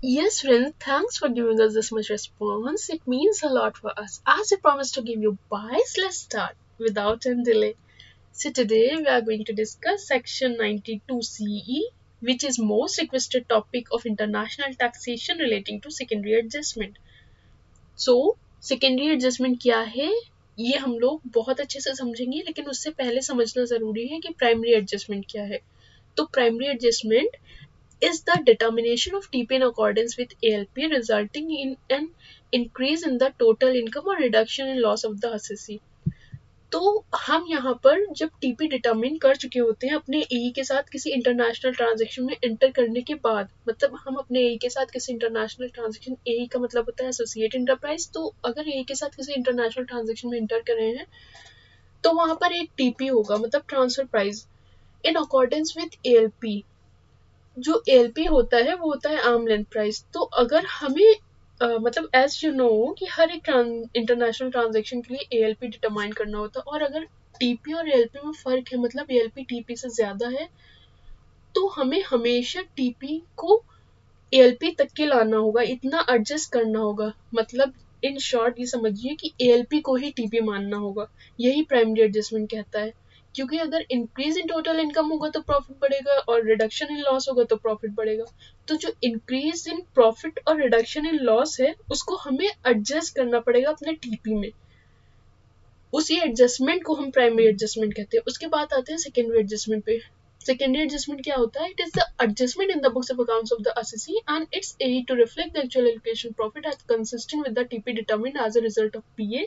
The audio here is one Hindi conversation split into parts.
Yes, friends, thanks for giving us this much response. It means a lot for us. As we promised to give you bias, let's start without any delay. So today we are going to discuss section 92 CE, which is most requested topic of international taxation relating to secondary adjustment. So secondary adjustment क्या है ये हम लोग बहुत अच्छे से समझेंगे, लेकिन उससे पहले समझना जरूरी है कि प्राइमरी एडजस्टमेंट क्या है. तो primary adjustment is the determination of TP in accordance with ALP resulting in an increase in the total income or reduction in loss of the assessee. तो हम यहाँ पर जब टीपी डिटरमिन कर चुके होते हैं अपने ए के साथ किसी इंटरनेशनल ट्रांजेक्शन में एंटर करने के बाद, मतलब हम अपने ए के साथ किसी इंटरनेशनल ट्रांजेक्शन, ए का मतलब होता है एसोसिएट इंटरप्राइज, तो अगर ए के साथ किसी इंटरनेशनल ट्रांजेक्शन में एंटर कर रहे हैं तो वहां पर एक टीपी होगा, मतलब transfer price in accordance with ALP. जो एलपी होता है वो होता है आर्म लेंथ प्राइस. तो अगर हमें मतलब एज यू नो कि हर एक इंटरनेशनल ट्रांजेक्शन के लिए एएलपी डिटरमाइन करना होता है, और अगर टीपी और एएलपी में फर्क है, मतलब एएलपी टीपी से ज्यादा है, तो हमें हमेशा टीपी को एएलपी तक के लाना होगा, इतना एडजस्ट करना होगा. मतलब इन शॉर्ट ये समझिए कि एएलपी को ही टीपी मानना होगा. यही प्राइमरी एडजस्टमेंट कहता है. क्योंकि अगर इंक्रीज इन टोटल इनकम होगा तो प्रॉफिट बढ़ेगा, और रिडक्शन इन लॉस होगा तो प्रॉफिट बढ़ेगा. तो जो इंक्रीज इन प्रॉफिट और रिडक्शन इन लॉस है उसको हमें एडजस्ट करना पड़ेगा अपने टीपी में. उसी एडजस्टमेंट को हम प्राइमरी एडजस्टमेंट कहते हैं. उसके बाद आते हैं सेकेंडरी एडजस्टमेंट पे. सेकेंडरी एडजस्टमेंट क्या होता है? It is the adjustment in the books of accounts of the assessee and its aid to reflect the actual allocation profit as consistent with the TP determined as a result of PA.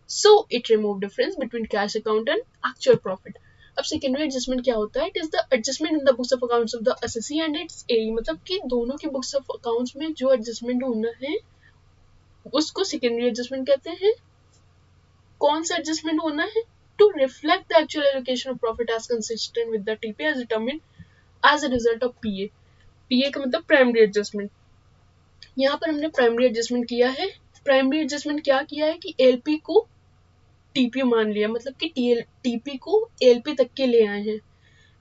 So it remove difference between cash account and actual profit. अब सेकेंडरी एडजस्टमेंट क्या होता है? It is the adjustment in the books of accounts of the assessee and its aid, मतलब कि दोनों के बुक्स ऑफ अकाउंट्स में जो एडजस्टमेंट होना है उसको सेकेंडरी एडजस्टमेंट कहते हैं. कौन सा एडजस्टमेंट होना है? To reflect the actual allocation of profit as consistent with the TP as determined as a result of PA. PA का मतलब प्राइमरी एडजस्टमेंट. यहाँ पर हमने प्राइमरी एडजस्टमेंट किया है. प्राइमरी एडजस्टमेंट क्या किया है कि एलपी को टीपी मान लिया, मतलब कि टीपी को एलपी तक के ले आए हैं.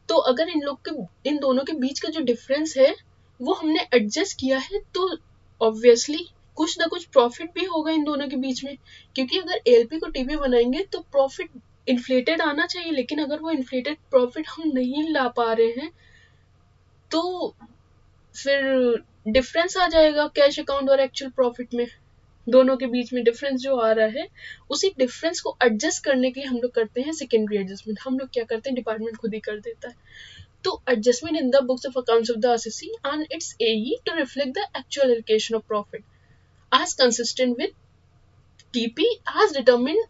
तो अगर इन दोनों के बीच का जो डिफरेंस है वो हमने एडजस्ट किया है, तो ऑब्वियसली कुछ ना कुछ प्रॉफिट भी होगा इन दोनों के बीच में. क्योंकि अगर एलपी को टीपी बनाएंगे तो प्रॉफिट इन्फ्लेटेड आना चाहिए, लेकिन अगर वो इन्फ्लेटेड प्रॉफिट हम नहीं ला पा रहे हैं तो फिर डिफरेंस आ जाएगा कैश अकाउंट और एक्चुअल प्रॉफिट में. दोनों के बीच में डिफरेंस जो आ रहा है उसी डिफरेंस को एडजस्ट करने के लिए हम लोग करते हैं सेकेंडरी एडजस्टमेंट. हम लोग क्या करते हैं, डिपार्टमेंट खुद ही कर देता है. तो adjustment in the books of accounts of the assessee and its AE to reflect the actual allocation of profit as consistent with TP as determined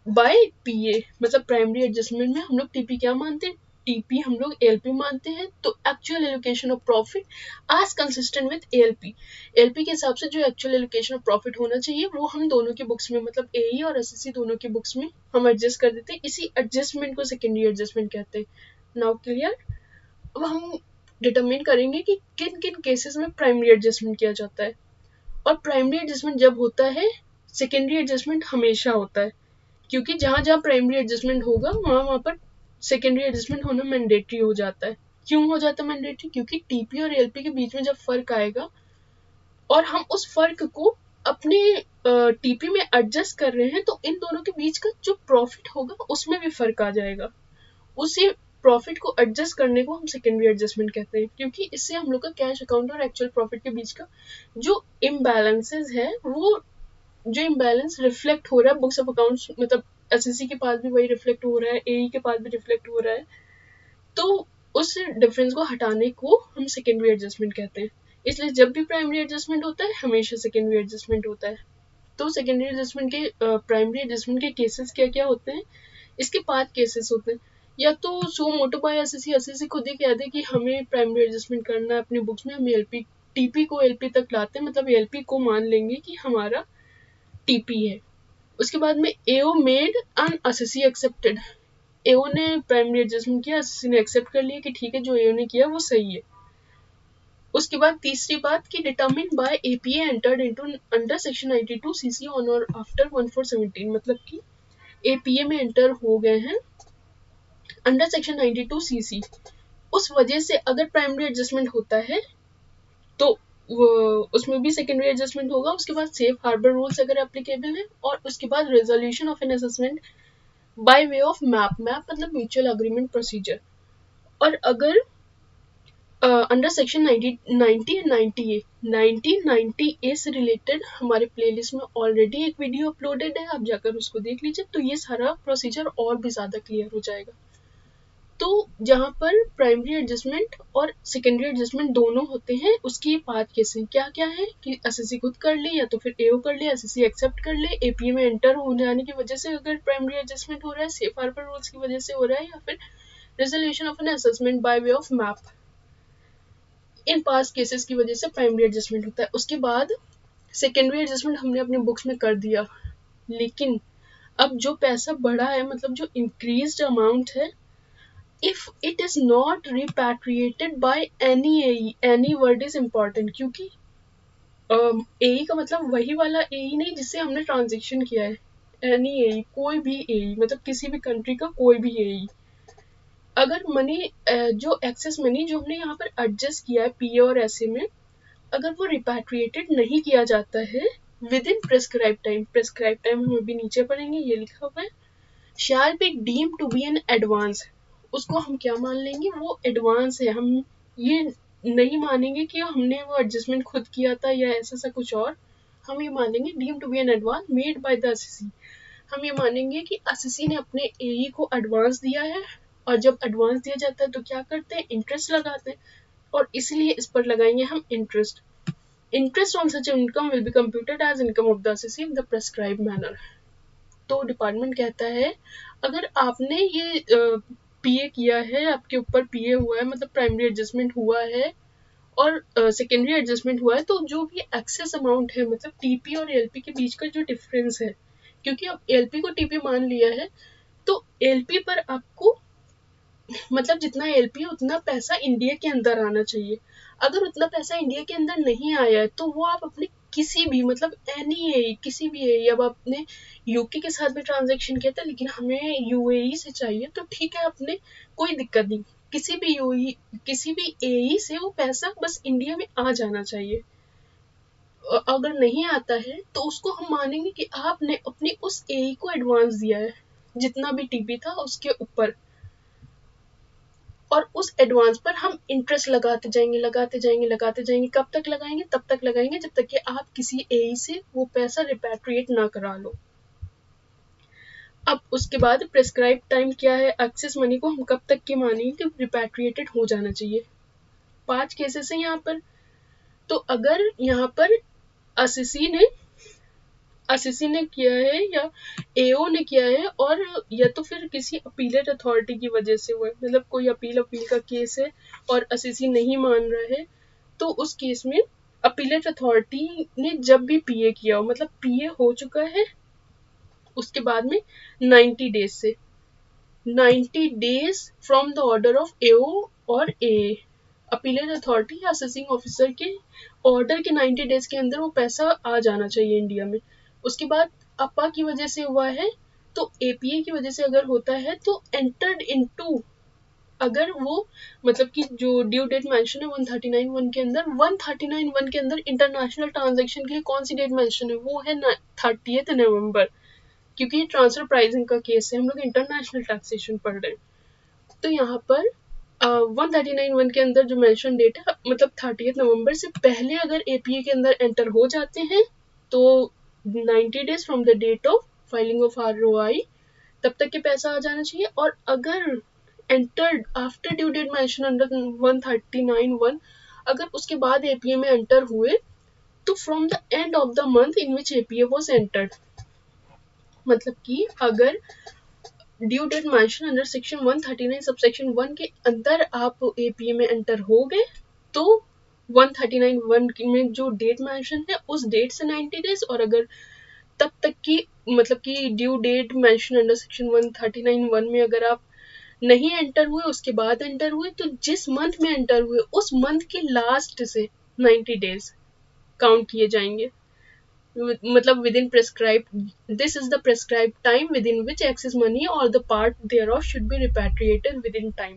by PA. मतलब प्राइमरी एडजस्टमेंट में हम लोग टीपी क्या मानते हैं? टीपी हम लोग एलपी मानते हैं. तो actual allocation of profit as consistent with LP. LP के हिसाब से जो एक्चुअल एलोकेशन ऑफ प्रॉफिट होना चाहिए वो हम दोनों के बुक्स में, मतलब एई और एसएससी दोनों के बुक्स में हम एडजस्ट कर देते हैं. इसी एडजस्टमेंट को सेकेंडरी एडजस्टमेंट कहते हैं. Now clear? अब हम डिटरमिन करेंगे कि किन किन केसेस में प्राइमरी एडजस्टमेंट किया जाता है. और प्राइमरी एडजस्टमेंट जब होता है, सेकेंडरी एडजस्टमेंट हमेशा होता है. क्योंकि जहां जहां प्राइमरी एडजस्टमेंट होगा वहां वहां पर सेकेंडरी एडजस्टमेंट होना मैंडेटरी हो जाता है. क्यों हो जाता है मैंडेटरी? क्योंकि टीपी और एलपी के बीच में जब फर्क आएगा और हम उस फर्क को अपने टीपी में एडजस्ट कर रहे हैं, तो इन दोनों के बीच का जो प्रॉफिट होगा उसमें भी फर्क आ जाएगा. उसी प्रॉफिट को एडजस्ट करने को हम सेकेंडरी एडजस्टमेंट कहते हैं. क्योंकि इससे हम लोग का कैश अकाउंट और एक्चुअल प्रॉफिट के बीच का जो इम्बैलेंसेस है, वो जो इम्बैलेंस रिफ्लेक्ट हो रहा है बुक्स ऑफ अकाउंट्स, मतलब एसएससी के पास भी वही रिफ्लेक्ट हो रहा है, एई के पास भी रिफ्लेक्ट हो रहा है, तो उस डिफरेंस को हटाने को हम सेकेंडरी एडजस्टमेंट कहते हैं. इसलिए जब भी प्राइमरी एडजस्टमेंट होता है हमेशा सेकेंडरी एडजस्टमेंट होता है. तो सेकेंडरी एडजस्टमेंट के प्राइमरी एडजस्टमेंट के केसेस क्या क्या होते हैं? इसके 5 केसेस होते हैं. या तो suo motu by SSC, SSC खुद ही कह दे कि हमें प्राइमरी एडजस्टमेंट करना है अपने बुक्स में, हम एलपी टीपी को एलपी तक लाते हैं, मतलब एलपी को मान लेंगे कि हमारा टीपी है. उसके बाद में एओ मेड एंड एसएससी एक्सेप्टेड. एओ ने प्राइमरी एडजस्टमेंट किया, एसएससी ने एक्सेप्ट कर लिया कि ठीक है जो एओ ने किया वो सही है. उसके बाद तीसरी बात कि determine by APA entered into under section 92 CC on or after 1417, मतलब कि एपीए में एंटर हो गए हैं अंडर सेक्शन 92 सीसी. उस वजह से अगर प्राइमरी एडजस्टमेंट होता है तो उसमें भी सेकेंडरी एडजस्टमेंट होगा। उसके बाद सेफ हार्बर रूल्स अगर एप्लीकेबल है, और उसके बाद resolution of an assessment by way of MAP. Map मतलब म्यूचुअल अग्रीमेंट प्रोसीजर। और अगर अंडर सेक्शन 90 एंड 90 ए से रिलेटेड हमारे प्लेलिस्ट में ऑलरेडी एक वीडियो अपलोडेड है, आप जाकर उसको देख लीजिए, तो ये सारा प्रोसीजर और भी ज़्यादा क्लियर हो जाएगा। तो जहाँ पर प्राइमरी एडजस्टमेंट और सेकेंडरी एडजस्टमेंट दोनों होते हैं, उसकी पाथ केसेस क्या क्या है कि एसएससी खुद कर ले या तो फिर एओ कर ले, एसएससी एक्सेप्ट कर ले, एपीए में एंटर हो जाने की वजह से अगर प्राइमरी एडजस्टमेंट हो रहा है, सेफ हार्बर रूल्स की वजह से हो रहा है, या फिर resolution of an assessment by way of map, in pass cases की वजह से प्राइमरी एडजस्टमेंट होता है। उसके बाद सेकेंडरी एडजस्टमेंट हमने अपने बुक्स में कर दिया, लेकिन अब जो पैसा बढ़ा है, मतलब जो इंक्रीज्ड अमाउंट है, if it is not repatriated by any AE, any word is important, क्योंकि AE का मतलब वही वाला AE नहीं जिससे हमने ट्रांजेक्शन किया है। एनी AE, कोई भी AE, मतलब किसी भी कंट्री का कोई भी AE, अगर मनी जो एक्सेस मनी जो हमने यहाँ पर एडजस्ट किया है पीए और एसए में, अगर वो रिपैट्रिएटेड नहीं किया जाता है within prescribe time, prescribe time हम अभी नीचे पढ़ेंगे, ये लिखा हुआ है, shall be deem to be an advance. उसको हम क्या मान लेंगे, वो एडवांस है। हम ये नहीं मानेंगे कि हमने वो एडजस्टमेंट खुद किया था या ऐसा सा कुछ और, हम ये मानेंगे deem to be an advance made by the SSC. हम ये मानेंगे कि एसएससी ने अपने एई को एडवांस दिया है, और जब एडवांस दिया जाता है तो क्या करते हैं, इंटरेस्ट लगाते हैं, और इसलिए इस पर लगाएंगे हम interest. Interest on such income will be computed as income of the SSC in the prescribe manner. तो डिपार्टमेंट कहता है अगर आपने ये पीए किया है, आपके ऊपर पीए हुआ है, मतलब प्राइमरी एडजस्टमेंट हुआ है और सेकेंडरी एडजस्टमेंट हुआ है, तो जो भी एक्सेस अमाउंट है, मतलब टीपी और एलपी के बीच का जो डिफरेंस है, क्योंकि अब एलपी को टीपी मान लिया है, तो एलपी पर आपको मतलब जितना एलपी है उतना पैसा इंडिया के अंदर आना चाहिए। अगर उतना पैसा इंडिया के अंदर नहीं आया है, तो वो आप अपने किसी भी, मतलब एनी ए, किसी भी ए, अब आपने यूके के साथ भी ट्रांजेक्शन किया था लेकिन हमें यूएई से चाहिए, तो ठीक है, आपने कोई दिक्कत नहीं, किसी भी यूई, किसी भी एई से वो पैसा बस इंडिया में आ जाना चाहिए। अगर नहीं आता है तो उसको हम मानेंगे कि आपने अपनी उस एई को एडवांस दिया है, जितना भी टीपी था उसके ऊपर, और उस एडवांस पर हम इंटरेस्ट लगाते जाएंगे, लगाते जाएंगे, लगाते जाएंगे। कब तक लगाएंगे, तब तक लगाएंगे जब तक कि आप किसी एई से वो पैसा रिपैट्रिएट ना करा लो। अब उसके बाद प्रेस्क्राइब टाइम क्या है, एक्सेस मनी को हम कब तक के मानेंगे कि रिपैट्रिएटेड हो जाना चाहिए। 5 केसेस है यहाँ पर। तो अगर यहाँ पर एसएससी ने किया है या एओ ने किया है, और या तो फिर किसी अपीलेट अथॉरिटी की वजह से हुआ है, मतलब कोई अपील का केस है और एसएससी नहीं मान रहा है, तो उस केस में अपीलेट अथॉरिटी ने जब भी पीए किया हो, मतलब पीए हो चुका है, उसके बाद में 90 डेज से 90 days from the order of AO और ए, अपीलेट अथॉरिटी या असेसिंग ऑफिसर के ऑर्डर के 90 डेज के अंदर वो पैसा आ जाना चाहिए इंडिया में। उसके बाद अपा की वजह से हुआ है, तो एपीए की वजह से अगर होता है तो एंटर्ड इनटू, अगर वो मतलब कि जो ड्यू डेट मेंशन है 139(1) के अंदर, 139(1) के अंदर इंटरनेशनल ट्रांजैक्शन के लिए कौन सी डेट मेंशन है, वो है 30 नवंबर, क्योंकि ये ट्रांसफर प्राइसिंग का केस है, हम लोग इंटरनेशनल टैक्सेशन पढ़ रहे हैं। तो यहाँ पर 139(1) के अंदर जो मेंशन डेट है, मतलब 30 नवंबर से पहले अगर एपीए के अंदर एंटर हो जाते हैं, तो 90 days from the date of filing of ROI, तब तक के पैसा आ जाना चाहिए। और अगर entered after due date mention under 139(1), अगर उसके बाद एपीए में एंटर हुए, तो from the end of the month in which APA was entered, मतलब कि अगर due date mention under section 139 subsection 1 के अंदर आप एपीए में एंटर हो गए, तो 139(1) में जो डेट मेंशन है उस डेट से 90 डेज, और अगर तब तक की, मतलब कि due date mention under section 139(1) में अगर आप नहीं एंटर हुए, उसके बाद एंटर हुए, तो जिस मंथ में एंटर हुए उस मंथ के लास्ट से 90 डेज काउंट किए जाएंगे, मतलब within prescribe, this is the prescribe time within which excess money और the part thereof should be repatriated within time,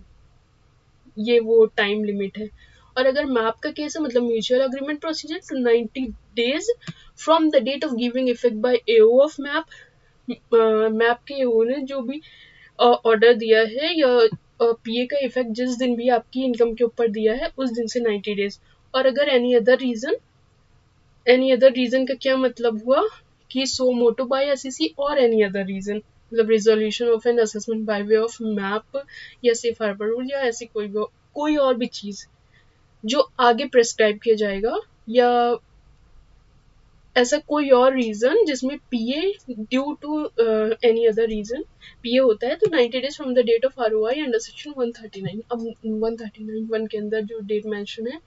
ये वो टाइम लिमिट है। और अगर मैप का केस है मतलब म्यूचुअल अग्रीमेंट प्रोसीजर, तो 90 days from the date of giving effect by AO of MAP, MAP के एओ ने जो भी ऑर्डर दिया है या पीए का इफेक्ट जिस दिन भी आपकी इनकम के ऊपर दिया है उस दिन से 90 days। और अगर एनी अदर रीजन का क्या मतलब हुआ कि सो मोटो बाय एसईसी और एनी अदर रीजन, मतलब resolution of an assessment by way of MAP या सेफ हार्बर रूल या ऐसी कोई और भी चीज जो आगे प्रेस्क्राइब किया जाएगा, या ऐसा कोई और रीजन जिसमें PA due to any other reason PA होता है, तो 90 days from the date of ROI under section 139। अब 139(1) के अंदर जो डेट मेंशन है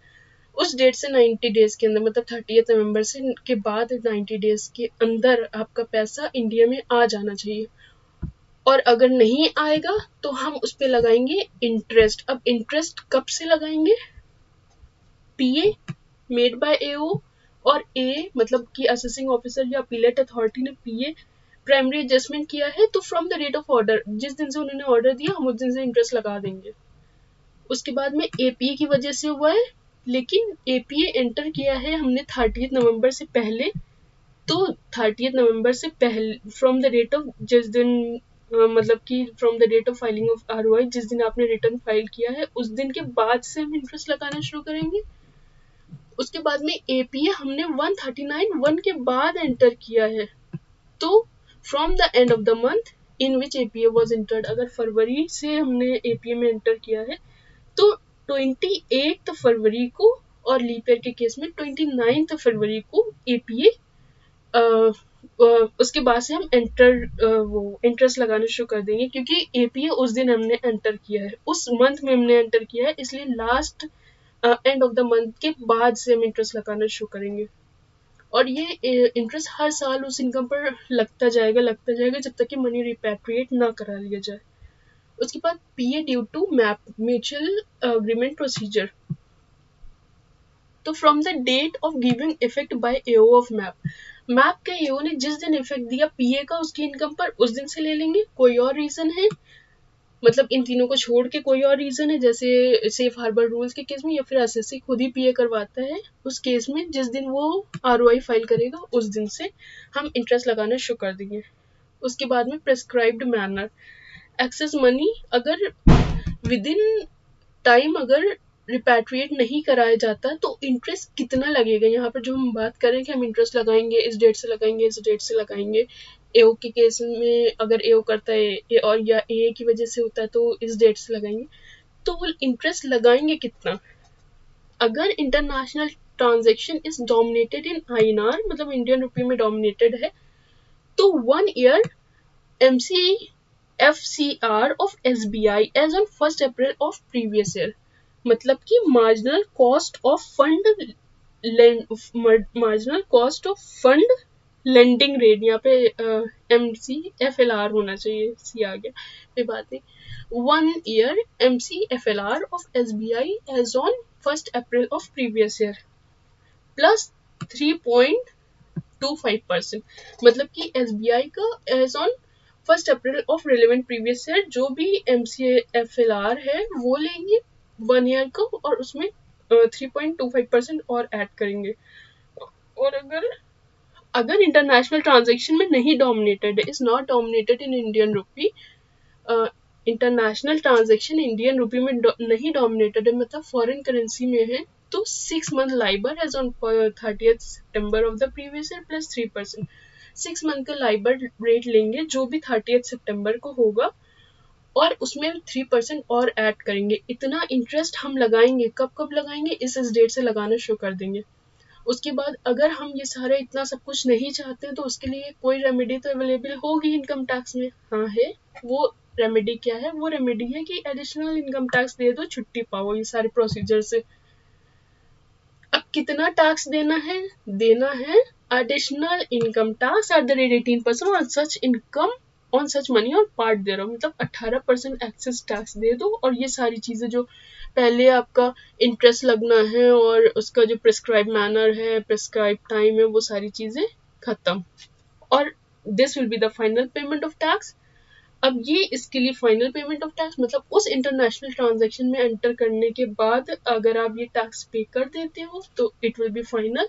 उस डेट से 90 डेज के अंदर मतलब 30 नवंबर से के बाद 90 डेज के अंदर आपका पैसा इंडिया में आ जाना चाहिए। और अगर नहीं आएगा तो हम उस पर लगाएंगे इंटरेस्ट। अब इंटरेस्ट कब से लगाएंगे? पीए मेड बाय एओ और ए मतलब कि असेसिंग ऑफिसर या अपीलेट अथॉरिटी ने पीए प्राइमरी एडजस्टमेंट किया है तो from the date of order, जिस दिन से उन्होंने ऑर्डर दिया हम उस दिन से इंटरेस्ट लगा देंगे। उसके बाद में एपीए की वजह से हुआ है, लेकिन एपीए एंटर किया है हमने 30 नवंबर से पहले, तो 30 नवंबर से पहले फ्रॉम द डेट ऑफ जिस दिन मतलब कि from the date of filing of ROI, जिस दिन आपने रिटर्न फाइल किया है उस दिन के बाद से हम इंटरेस्ट लगाना शुरू करेंगे। उसके बाद में एपीए हमने 139(1) के बाद एंटर किया है, तो from the end of the month in which APA was entered, अगर फरवरी से हमने एपीए में एंटर किया है तो 28 फरवरी को, और लीप ईयर के केस में 29 फरवरी को एपीए उसके बाद से हम वो इंटरेस्ट लगाना शुरू कर देंगे, क्योंकि एपीए उस दिन हमने एंटर किया है, उस मंथ में हमने एंटर किया है, इसलिए last and of the month के बाद से हम इंटरेस्ट लगाना शुरू करेंगे। और ये इंटरेस्ट हर साल उस इनकम पर लगता जाएगा जब तक कि मनी रिपैट्रिएट ना करा लिया जाए। उसके बाद PA due to MAP mutual agreement procedure, तो from the date of giving effect by AO of MAP, MAP के एओ ने जिस दिन इफेक्ट दिया पीए का उसकी इनकम पर उस दिन से ले लेंगे। कोई और रीजन है मतलब इन तीनों को छोड़ के कोई और रीजन है, जैसे सेफ हार्बर रूल्स के केस में या फिर एसएससी खुद ही पीए करवाता है, उस केस में जिस दिन वो आरओआई फाइल करेगा उस दिन से हम इंटरेस्ट लगाना शुरू कर देंगे। उसके बाद में प्रेस्क्राइब्ड मैनर एक्सेस मनी, अगर विद इन टाइम अगर रिपैट्रिएट नहीं कराया जाता तो इंटरेस्ट कितना लगेगा, यहाँ पर जो हम बात करें कि हम इंटरेस्ट लगाएंगे इस डेट से लगाएंगे इस डेट से लगाएंगे, एओ के केस में अगर एओ करता है और या ए की वजह से होता है तो इस डेट से लगाएंगे, तो वो इंटरेस्ट लगाएंगे कितना। अगर international transaction is dominated in INR मतलब इंडियन रुपये में डोमिनेटेड है, तो 1 year MCFCR of SBI as on 1st April of previous year, मतलब कि marginal cost of fund lending rate, यहाँ पे MCFLR होना चाहिए, सी आ गया कोई बात नहीं। 1 year MCFLR of SBI as on 1st April of previous year plus 3.25%, मतलब कि SBI का as on 1st April of relevant previous year जो भी MCFLR है वो लेंगे 1 year को और उसमें 3.25% और ऐड करेंगे। और अगर इंटरनेशनल ट्रांजेक्शन में नहीं डोमिनेटेड है, is not dominated in Indian rupee, international transaction Indian rupee में नहीं डोमिनेटेड है मतलब फॉरेन करेंसी में है, तो 6 month LIBOR as on 30th सितंबर of the previous year plus 3%, 6 month का लाइबर रेट लेंगे जो भी 30th सितंबर को होगा और उसमें 3% और ऐड करेंगे। इतना इंटरेस्ट हम लगाएंगे, कब लगाएंगे, इस डेट से लगाना शुरू कर देंगे। उसके बाद अगर हम ये सारे इतना सब कुछ नहीं चाहते तो उसके लिए कोई रेमेडी तो अवेलेबल होगी इनकम टैक्स में, हाँ है। वो रेमेडी क्या है? वो रेमेडी है कि एडिशनल इनकम टैक्स दे दो, छुट्टी पाओ ये सारे प्रोसीजर से। अब कितना टैक्स देना है? देना है additional income tax at the rate 18% on such income on such money और पार्ट दे रहा हूँ, मतलब 18% एक्सेस टैक्स दे दो। और ये सारी चीजें जो पहले आपका इंटरेस्ट लगना है और उसका जो प्रिस्क्राइब मैनर है, प्रिस्क्राइब टाइम है, वो सारी चीजें खत्म। और this will be the final payment of tax अब ये इसके लिए फाइनल पेमेंट ऑफ टैक्स, मतलब उस इंटरनेशनल ट्रांजैक्शन में एंटर करने के बाद अगर आप ये टैक्स पे कर देते हो तो इट विल बी फाइनल।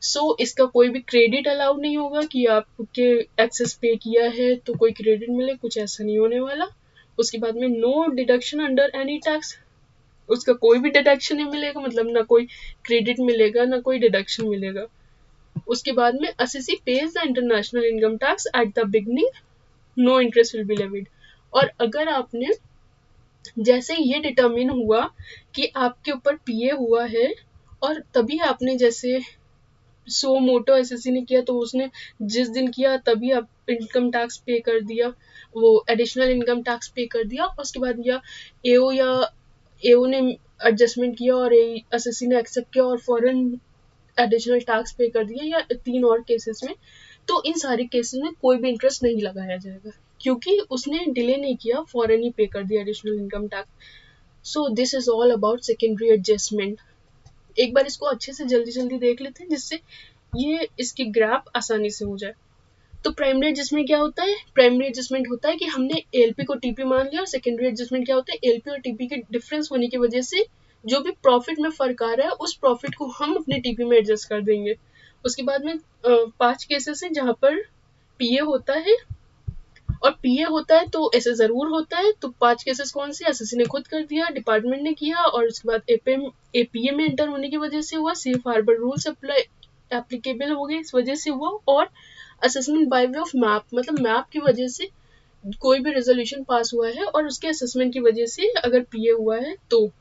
सो इसका कोई भी क्रेडिट अलाउड नहीं होगा कि आपके एक्सेस पे किया है तो कोई क्रेडिट मिले, कुछ ऐसा नहीं होने वाला। उसके बाद में no deduction under any tax, उसका कोई भी डिडक्शन नहीं मिलेगा, मतलब ना कोई क्रेडिट मिलेगा ना कोई डिडक्शन मिलेगा। उसके बाद में assessee pays the international income tax at the beginning, no interest will be levied. और अगर आपने जैसे ये डिटर्मिन हुआ कि आपके ऊपर पीए हुआ है और तभी आपने जैसे सो मोटो एसएससी ने किया तो उसने जिस दिन किया तभी आप इनकम टैक्स पे कर दिया, वो एडिशनल इनकम टैक्स पे कर दिया। उसके बाद या एओ ने एडजस्टमेंट किया और एसएससी ने एक्सेप्ट किया और फॉरेन एडिशनल टैक्स पे कर दिया, या 3 और केसेस में, तो इन सारे केसेस में कोई भी इंटरेस्ट नहीं लगाया जाएगा क्योंकि उसने डिले नहीं किया, फॉरेन ही पे कर दिया additional income tax. So this is all about secondary adjustment. एक बार इसको अच्छे से जल्दी जल्दी देख लेते हैं जिससे ये इसकी ग्राफ आसानी से हो जाए। तो प्राइमरी एडजस्टमेंट क्या होता है? प्राइमरी एडजस्टमेंट होता है कि हमने एलपी को टीपी मान लिया, और सेकेंडरी एडजस्टमेंट क्या होता है? एलपी और टीपी के डिफरेंस होने की वजह से जो भी प्रॉफिट में फर्क आ रहा है उस प्रॉफिट को हम अपने टीपी में एडजस्ट कर देंगे। उसके बाद में 5 केसेस हैं जहां पर पीए होता है, और पीए होता है तो ऐसे जरूर होता है। तो 5 केसेस कौन से? एसएससी ने खुद कर दिया, डिपार्टमेंट ने किया, और उसके बाद एपीए में एंटर होने की वजह से हुआ, safe harbour rules apply applicable हो गए इस वजह से हुआ, और assessment by way of MAP, मतलब मैप की वजह से कोई भी रेजोल्यूशन पास हुआ है और उसके असेसमेंट की वजह से अगर पीए हुआ है तो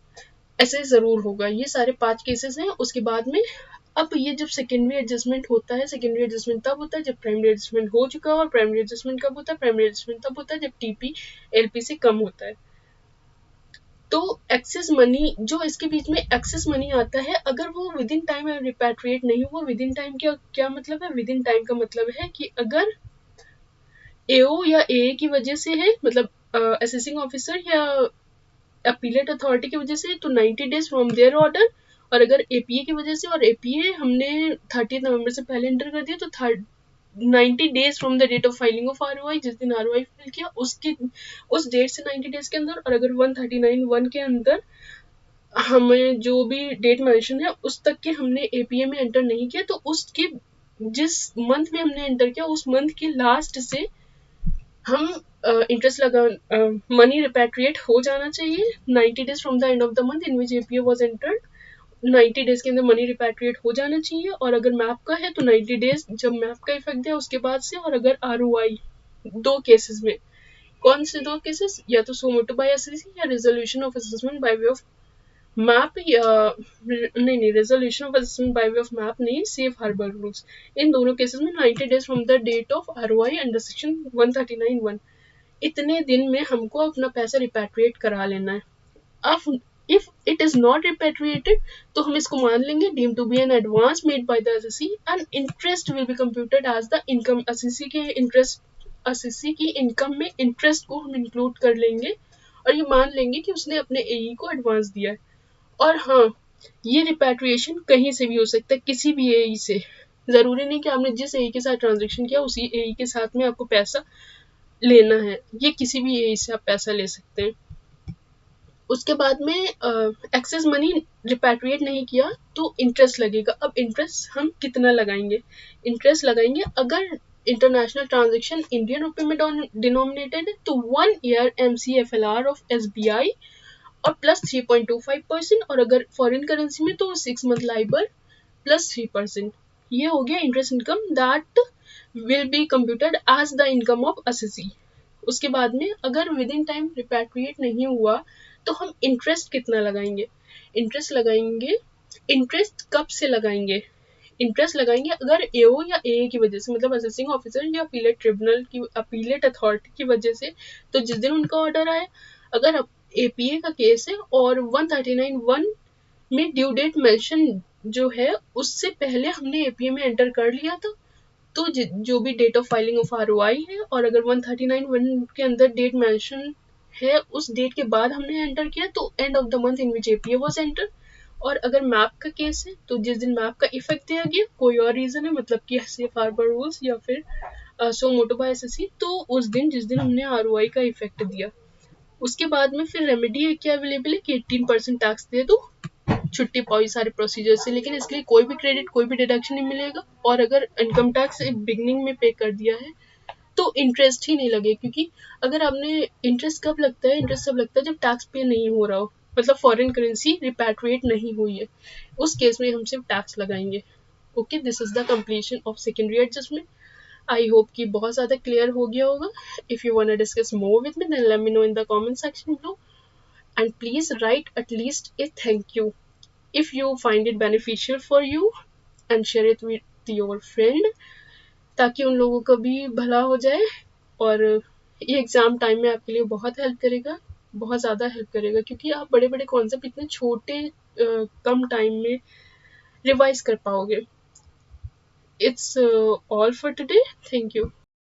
ऐसे ज़रूर होगा। ये सारे 5 केसेस हैं। उसके बाद में अब ये जब सेकेंडरी एडजस्टमेंट होता है, सेकेंडरी एडजस्टमेंट तब होता है जब प्राइमरी एडजस्टमेंट हो चुका है, और प्राइमरी एडजस्टमेंट कब होता है? प्राइमरी एडजस्टमेंट तब होता है जब टीपी एलपी से कम होता है। तो एक्सेस मनी, जो इसके बीच में एक्सेस मनी आता है, अगर वो विद इन टाइम रिपैट्रिएट नहीं हुआ, विद इन टाइम क्या क्या मतलब है? विद इन टाइम का मतलब है कि अगर एओ या ए की वजह से है, मतलब असेसिंग ऑफिसर या अपीलेट अथॉरिटी की वजह से, तो 90 डेज फ्रॉम देयर ऑर्डर। और अगर एपीए की वजह से, और एपीए हमने 30 नवंबर से पहले एंटर कर दिया, तो 90 days from the date of filing of ROI, जिस दिन आरओआई फाइल किया उसके उस डेट से 90 डेज के अंदर, और अगर 139(1) के अंदर हमें जो भी डेट मेंशन है उस तक के हमने एपीए में एंटर नहीं किया, तो उसके जिस मंथ में हमने एंटर किया उस मंथ के लास्ट से हम इंटरेस्ट लगा, मनी रिपैट्रिएट हो जाना चाहिए 90 days from the end of the month in which APA was entered. 90 days के अंदर मनी रिपैट्रिएट हो जाना चाहिए, और अगर मैप का है तो 90 डेज जब मैप का इफेक्ट दिया उसके बाद से। और अगर आरओआई, 2 केसेस में, कौन से 2 केसेस? या तो सो मोटो बाय एसएससी या resolution of assessment by way of MAP, या नहीं resolution of assessment by way of MAP नहीं, सेफ हार्बर रूल्स। इन दोनों केसेस में 90 days from the date of ROI under section 139(1), इतने दिन में हमको अपना पैसा रिपैट्रिएट करा लेना है। अब if it is not repatriated तो हम इसको मान लेंगे deem to be an advance made by the SSC, and interest will be computed as the income. SSC की इनकम में इंटरेस्ट को हम इंक्लूड कर लेंगे और ये मान लेंगे कि उसने अपने एई को एडवांस दिया है। और हाँ, ये रिपैट्रिएशन कहीं से भी हो सकता है, किसी भी एई से। जरूरी नहीं कि आपने जिस एई के साथ ट्रांजेक्शन किया उसी एई के साथ में आपको पैसा लेना है, ये किसी भी एज से आप पैसा ले सकते हैं। उसके बाद में एक्सेस मनी रिपैट्रिएट नहीं किया तो इंटरेस्ट लगेगा। अब इंटरेस्ट हम कितना लगाएंगे? इंटरेस्ट लगाएंगे अगर इंटरनेशनल ट्रांजेक्शन इंडियन रुपये में डिनोमिनेटेड है तो 1 ईयर MCFLR ऑफ SBI और प्लस 3.25%, और अगर फॉरेन करेंसी में तो 6 मंथ लाइबर प्लस 3%। ये हो गया interest income that will be computed as the income of assessee. उसके बाद में अगर विद इन टाइम रिपैट्रिएट नहीं हुआ तो हम इंटरेस्ट कितना लगाएंगे? इंटरेस्ट लगाएंगे। इंटरेस्ट कब से लगाएंगे? इंटरेस्ट लगाएंगे अगर एओ या ए की वजह से, मतलब असेसिंग ऑफिसर या अपीलेट ट्रिब्यूनल की, अपीलेट अथॉरिटी की वजह से, तो जिस दिन उनका ऑर्डर आए, अगर एपीए का केस है और 139(1) में ड्यू डेट मेंशन जो है उससे पहले हमने एपीए में एंटर कर लिया था, तो जो भी date of filing of ROI है, और अगर 139(1) के अंदर डेट मेंशन है उस डेट के बाद हमने एंटर किया तो and of the month in which APA was enter. और अगर मैप का केस है तो जिस दिन मैप का इफेक्ट दिया गया, कोई और रीजन है, मतलब कि सेफ हार्बर रूल्स या फिर सो मोटो बाय एसएससी। तो उस दिन जिस दिन हमने आरओआई का इफेक्ट दिया, उसके बाद में फिर रेमेडी है क्या अवेलेबल है कि 18% टैक्स दे दो, छुट्टी पाओ सारे प्रोसीजर से, लेकिन इसके लिए कोई भी क्रेडिट कोई भी डिडक्शन नहीं मिलेगा। और अगर इनकम टैक्स बिगनिंग में पे कर दिया है तो इंटरेस्ट ही नहीं लगे, क्योंकि अगर आपने इंटरेस्ट कब लगता है, इंटरेस्ट सब लगता है जब टैक्स पे नहीं हो रहा हो, मतलब फॉरेन करेंसी रिपैट्रिएट नहीं हुई है, उस केस में हम सिर्फ टैक्स लगाएंगे। Okay, this is the completion of secondary adjustment. I hope कि बहुत ज़्यादा क्लियर हो गया होगा। If you want discuss more with me then let me know in the comment section below, and please write at least a thank you if you find it beneficial for you, and share it with your friend, ताकि उन लोगों का भी भला हो जाए। और ये एग्ज़ाम टाइम में आपके लिए बहुत हेल्प करेगा, बहुत ज़्यादा हेल्प करेगा, क्योंकि आप बड़े बड़े कॉन्सेप्ट इतने छोटे कम टाइम में रिवाइज कर पाओगे। It's all for today, thank you.